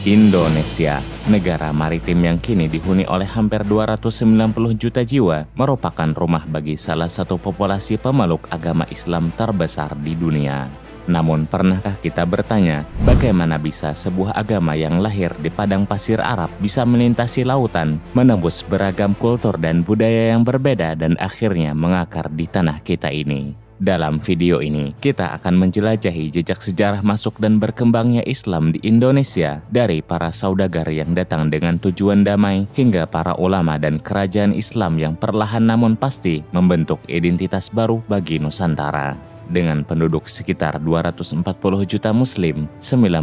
Indonesia, negara maritim yang kini dihuni oleh hampir 290 juta jiwa, merupakan rumah bagi salah satu populasi pemeluk agama Islam terbesar di dunia. Namun pernahkah kita bertanya, bagaimana bisa sebuah agama yang lahir di padang pasir Arab bisa melintasi lautan, menembus beragam kultur dan budaya yang berbeda dan akhirnya mengakar di tanah kita ini? Dalam video ini, kita akan menjelajahi jejak sejarah masuk dan berkembangnya Islam di Indonesia, dari para saudagar yang datang dengan tujuan damai, hingga para ulama dan kerajaan Islam yang perlahan namun pasti membentuk identitas baru bagi Nusantara. Dengan penduduk sekitar 240 juta muslim, 99%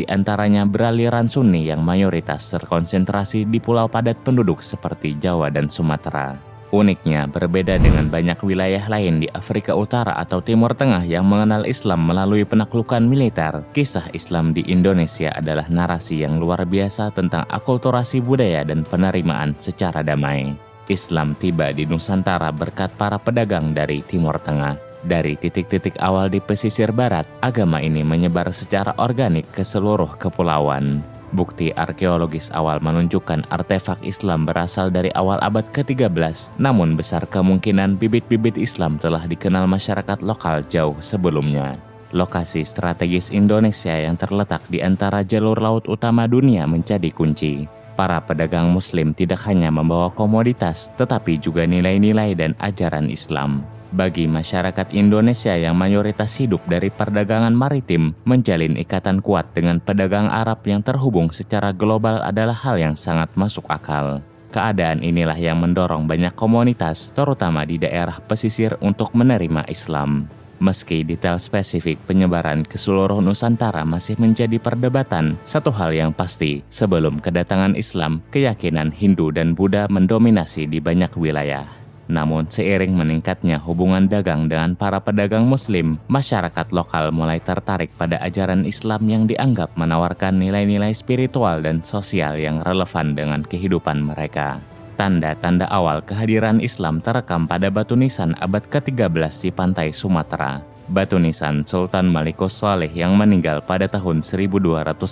diantaranya beraliran Sunni yang mayoritas terkonsentrasi di pulau padat penduduk seperti Jawa dan Sumatera. Uniknya, berbeda dengan banyak wilayah lain di Afrika Utara atau Timur Tengah yang mengenal Islam melalui penaklukan militer, kisah Islam di Indonesia adalah narasi yang luar biasa tentang akulturasi budaya dan penerimaan secara damai. Islam tiba di Nusantara berkat para pedagang dari Timur Tengah. Dari titik-titik awal di pesisir barat, agama ini menyebar secara organik ke seluruh kepulauan. Bukti arkeologis awal menunjukkan artefak Islam berasal dari awal abad ke-13, namun besar kemungkinan bibit-bibit Islam telah dikenal masyarakat lokal jauh sebelumnya. Lokasi strategis Indonesia yang terletak di antara jalur laut utama dunia menjadi kunci. Para pedagang muslim tidak hanya membawa komoditas, tetapi juga nilai-nilai dan ajaran Islam. Bagi masyarakat Indonesia yang mayoritas hidup dari perdagangan maritim, menjalin ikatan kuat dengan pedagang Arab yang terhubung secara global adalah hal yang sangat masuk akal. Keadaan inilah yang mendorong banyak komunitas, terutama di daerah pesisir, untuk menerima Islam. Meski detail spesifik penyebaran ke seluruh Nusantara masih menjadi perdebatan, satu hal yang pasti, sebelum kedatangan Islam, keyakinan Hindu dan Buddha mendominasi di banyak wilayah. Namun seiring meningkatnya hubungan dagang dengan para pedagang muslim, masyarakat lokal mulai tertarik pada ajaran Islam yang dianggap menawarkan nilai-nilai spiritual dan sosial yang relevan dengan kehidupan mereka. Tanda-tanda awal kehadiran Islam terekam pada batu nisan abad ke-13 di pantai Sumatera. Batu nisan Sultan Malikus Saleh yang meninggal pada tahun 1297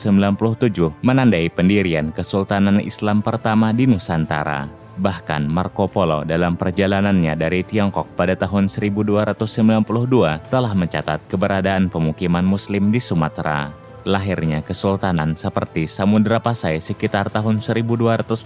menandai pendirian Kesultanan Islam pertama di Nusantara. Bahkan Marco Polo dalam perjalanannya dari Tiongkok pada tahun 1292 telah mencatat keberadaan pemukiman muslim di Sumatera. Lahirnya kesultanan seperti Samudra Pasai sekitar tahun 1267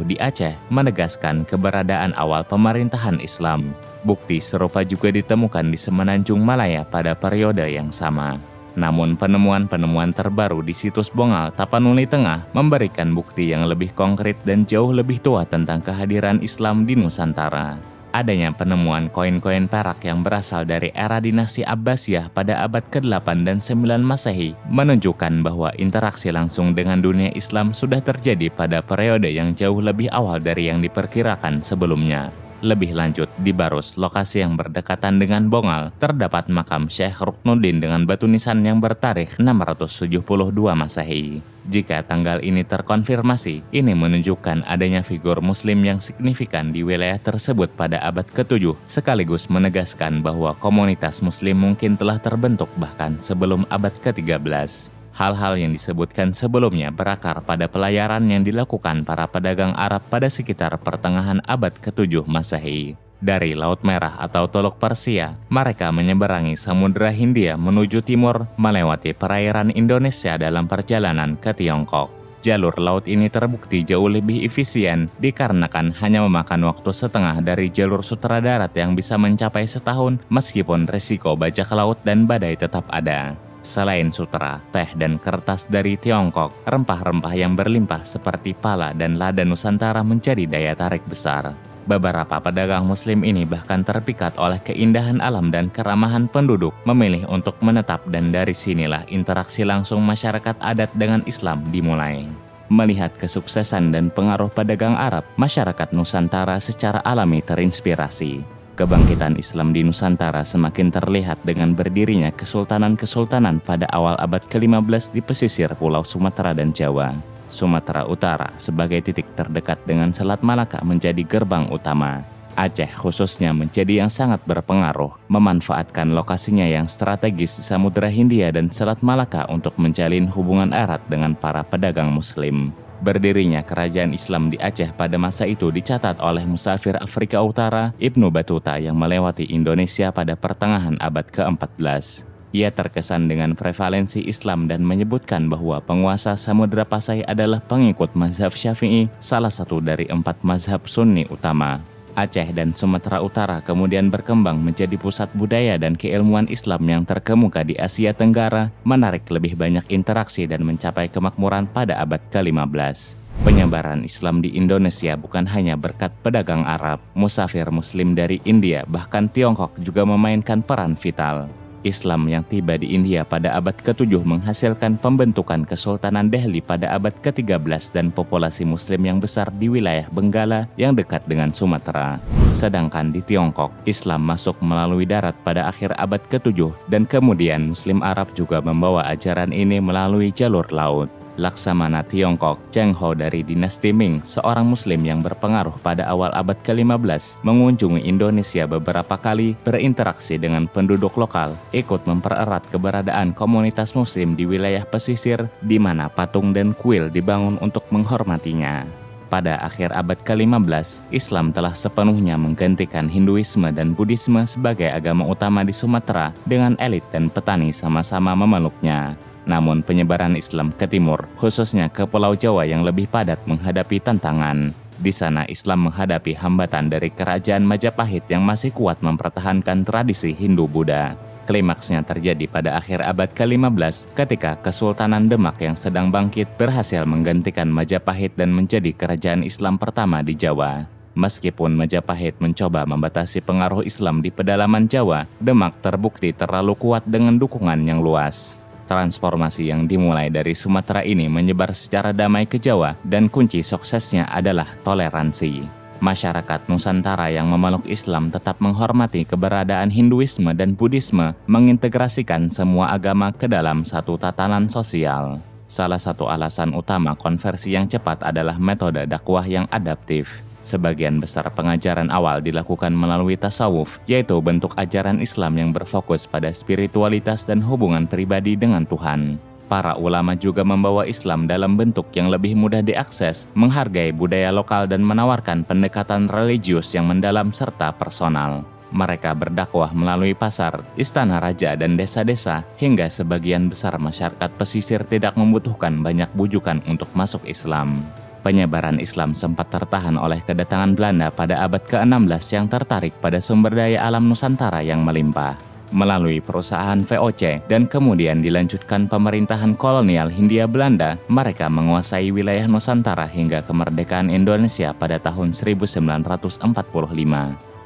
di Aceh menegaskan keberadaan awal pemerintahan Islam. Bukti serupa juga ditemukan di Semenanjung Malaya pada periode yang sama. Namun penemuan-penemuan terbaru di situs Bongal, Tapanuli Tengah memberikan bukti yang lebih konkret dan jauh lebih tua tentang kehadiran Islam di Nusantara. Adanya penemuan koin-koin perak yang berasal dari era dinasti Abbasiyah pada abad ke-8 dan 9 Masehi menunjukkan bahwa interaksi langsung dengan dunia Islam sudah terjadi pada periode yang jauh lebih awal dari yang diperkirakan sebelumnya. Lebih lanjut, di Barus, lokasi yang berdekatan dengan Bongal, terdapat makam Syekh Ruknuddin dengan batu nisan yang bertarikh 672 Masehi. Jika tanggal ini terkonfirmasi, ini menunjukkan adanya figur muslim yang signifikan di wilayah tersebut pada abad ke-7, sekaligus menegaskan bahwa komunitas muslim mungkin telah terbentuk bahkan sebelum abad ke-13. Hal-hal yang disebutkan sebelumnya berakar pada pelayaran yang dilakukan para pedagang Arab pada sekitar pertengahan abad ke-7 Masehi. Dari Laut Merah atau Teluk Persia, mereka menyeberangi Samudra Hindia menuju timur, melewati perairan Indonesia dalam perjalanan ke Tiongkok. Jalur laut ini terbukti jauh lebih efisien dikarenakan hanya memakan waktu setengah dari jalur sutradara yang bisa mencapai setahun meskipun risiko bajak laut dan badai tetap ada. Selain sutra, teh, dan kertas dari Tiongkok, rempah-rempah yang berlimpah seperti pala dan lada Nusantara menjadi daya tarik besar. Beberapa pedagang muslim ini bahkan terpikat oleh keindahan alam dan keramahan penduduk, memilih untuk menetap, dan dari sinilah interaksi langsung masyarakat adat dengan Islam dimulai. Melihat kesuksesan dan pengaruh pedagang Arab, masyarakat Nusantara secara alami terinspirasi. Kebangkitan Islam di Nusantara semakin terlihat dengan berdirinya kesultanan-kesultanan pada awal abad ke-15 di pesisir Pulau Sumatera dan Jawa. Sumatera Utara sebagai titik terdekat dengan Selat Malaka menjadi gerbang utama. Aceh khususnya menjadi yang sangat berpengaruh, memanfaatkan lokasinya yang strategis di Samudra Hindia dan Selat Malaka untuk menjalin hubungan erat dengan para pedagang Muslim. Berdirinya kerajaan Islam di Aceh pada masa itu dicatat oleh musafir Afrika Utara Ibnu Battuta yang melewati Indonesia pada pertengahan abad ke-14. Ia terkesan dengan prevalensi Islam dan menyebutkan bahwa penguasa Samudra Pasai adalah pengikut mazhab Syafi'i, salah satu dari 4 mazhab Sunni utama. Aceh dan Sumatera Utara kemudian berkembang menjadi pusat budaya dan keilmuan Islam yang terkemuka di Asia Tenggara, menarik lebih banyak interaksi dan mencapai kemakmuran pada abad ke-15. Penyebaran Islam di Indonesia bukan hanya berkat pedagang Arab, musafir Muslim dari India, bahkan Tiongkok juga memainkan peran vital. Islam yang tiba di India pada abad ke-7 menghasilkan pembentukan Kesultanan Delhi pada abad ke-13 dan populasi Muslim yang besar di wilayah Benggala yang dekat dengan Sumatera. Sedangkan di Tiongkok, Islam masuk melalui darat pada akhir abad ke-7 dan kemudian Muslim Arab juga membawa ajaran ini melalui jalur laut. Laksamana Tiongkok, Cheng Ho dari dinasti Ming, seorang Muslim yang berpengaruh pada awal abad ke-15, mengunjungi Indonesia beberapa kali, berinteraksi dengan penduduk lokal, ikut mempererat keberadaan komunitas Muslim di wilayah pesisir, di mana patung dan kuil dibangun untuk menghormatinya. Pada akhir abad ke-15, Islam telah sepenuhnya menggantikan Hinduisme dan Buddhisme sebagai agama utama di Sumatera, dengan elit dan petani sama-sama memeluknya. Namun penyebaran Islam ke timur, khususnya ke Pulau Jawa yang lebih padat menghadapi tantangan. Di sana Islam menghadapi hambatan dari kerajaan Majapahit yang masih kuat mempertahankan tradisi Hindu-Buddha. Klimaksnya terjadi pada akhir abad ke-15 ketika Kesultanan Demak yang sedang bangkit berhasil menggantikan Majapahit dan menjadi kerajaan Islam pertama di Jawa. Meskipun Majapahit mencoba membatasi pengaruh Islam di pedalaman Jawa, Demak terbukti terlalu kuat dengan dukungan yang luas. Transformasi yang dimulai dari Sumatera ini menyebar secara damai ke Jawa dan kunci suksesnya adalah toleransi. Masyarakat Nusantara yang memeluk Islam tetap menghormati keberadaan Hinduisme dan Buddhisme, mengintegrasikan semua agama ke dalam satu tatanan sosial. Salah satu alasan utama konversi yang cepat adalah metode dakwah yang adaptif. Sebagian besar pengajaran awal dilakukan melalui tasawuf, yaitu bentuk ajaran Islam yang berfokus pada spiritualitas dan hubungan pribadi dengan Tuhan. Para ulama juga membawa Islam dalam bentuk yang lebih mudah diakses, menghargai budaya lokal dan menawarkan pendekatan religius yang mendalam serta personal. Mereka berdakwah melalui pasar, istana raja dan desa-desa, hingga sebagian besar masyarakat pesisir tidak membutuhkan banyak bujukan untuk masuk Islam. Penyebaran Islam sempat tertahan oleh kedatangan Belanda pada abad ke-16 yang tertarik pada sumber daya alam Nusantara yang melimpah. Melalui perusahaan VOC dan kemudian dilanjutkan pemerintahan kolonial Hindia Belanda, mereka menguasai wilayah Nusantara hingga kemerdekaan Indonesia pada tahun 1945.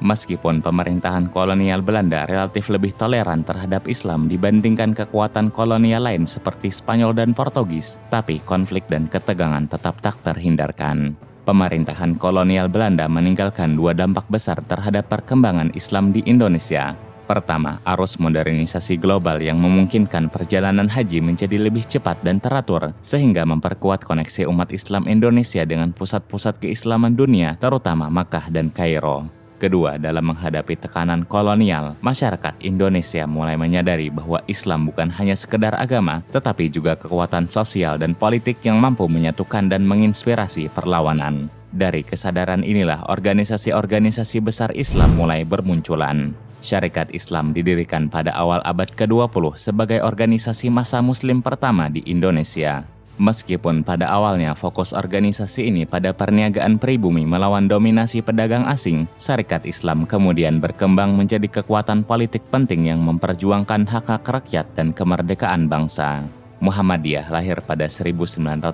Meskipun pemerintahan kolonial Belanda relatif lebih toleran terhadap Islam dibandingkan kekuatan kolonial lain seperti Spanyol dan Portugis, tapi konflik dan ketegangan tetap tak terhindarkan. Pemerintahan kolonial Belanda meninggalkan 2 dampak besar terhadap perkembangan Islam di Indonesia. Pertama, arus modernisasi global yang memungkinkan perjalanan haji menjadi lebih cepat dan teratur, sehingga memperkuat koneksi umat Islam Indonesia dengan pusat-pusat keislaman dunia, terutama Makkah dan Kairo. Kedua, dalam menghadapi tekanan kolonial, masyarakat Indonesia mulai menyadari bahwa Islam bukan hanya sekedar agama, tetapi juga kekuatan sosial dan politik yang mampu menyatukan dan menginspirasi perlawanan. Dari kesadaran inilah organisasi-organisasi besar Islam mulai bermunculan. Syarikat Islam didirikan pada awal abad ke-20 sebagai organisasi massa Muslim pertama di Indonesia. Meskipun pada awalnya fokus organisasi ini pada perniagaan pribumi melawan dominasi pedagang asing, Syarikat Islam kemudian berkembang menjadi kekuatan politik penting yang memperjuangkan hak-hak rakyat dan kemerdekaan bangsa. Muhammadiyah lahir pada 1912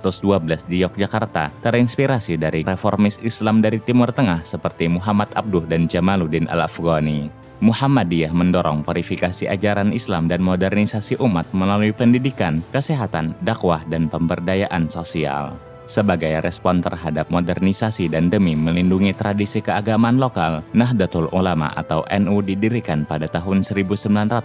di Yogyakarta, terinspirasi dari reformis Islam dari Timur Tengah seperti Muhammad Abduh dan Jamaluddin Al-Afghani. Muhammadiyah mendorong purifikasi ajaran Islam dan modernisasi umat melalui pendidikan, kesehatan, dakwah, dan pemberdayaan sosial. Sebagai respon terhadap modernisasi dan demi melindungi tradisi keagamaan lokal, Nahdlatul Ulama atau NU didirikan pada tahun 1926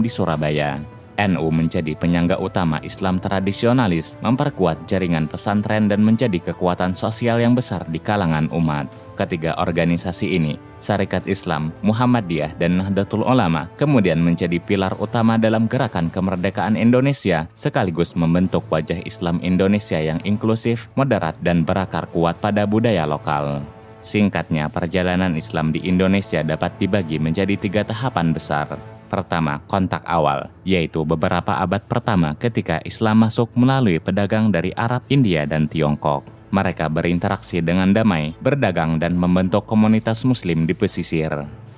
di Surabaya. NU menjadi penyangga utama Islam tradisionalis, memperkuat jaringan pesantren dan menjadi kekuatan sosial yang besar di kalangan umat. Ketiga organisasi ini, Sarekat Islam, Muhammadiyah, dan Nahdlatul Ulama, kemudian menjadi pilar utama dalam gerakan kemerdekaan Indonesia, sekaligus membentuk wajah Islam Indonesia yang inklusif, moderat, dan berakar kuat pada budaya lokal. Singkatnya, perjalanan Islam di Indonesia dapat dibagi menjadi 3 tahapan besar. Pertama, kontak awal, yaitu beberapa abad pertama ketika Islam masuk melalui pedagang dari Arab, India, dan Tiongkok. Mereka berinteraksi dengan damai, berdagang, dan membentuk komunitas Muslim di pesisir.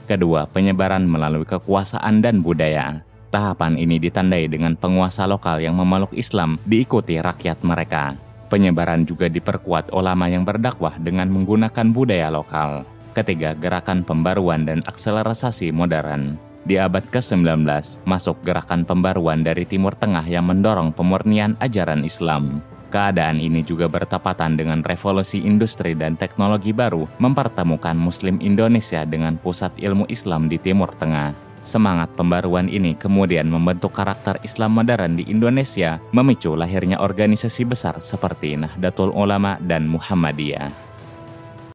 Kedua, penyebaran melalui kekuasaan dan budaya. Tahapan ini ditandai dengan penguasa lokal yang memeluk Islam diikuti rakyat mereka. Penyebaran juga diperkuat ulama yang berdakwah dengan menggunakan budaya lokal. Ketiga, gerakan pembaruan dan akselerasi modern. Di abad ke-19, masuk gerakan pembaruan dari Timur Tengah yang mendorong pemurnian ajaran Islam. Keadaan ini juga bertepatan dengan revolusi industri dan teknologi baru, mempertemukan Muslim Indonesia dengan pusat ilmu Islam di Timur Tengah. Semangat pembaruan ini kemudian membentuk karakter Islam modern di Indonesia, memicu lahirnya organisasi besar seperti Nahdlatul Ulama dan Muhammadiyah.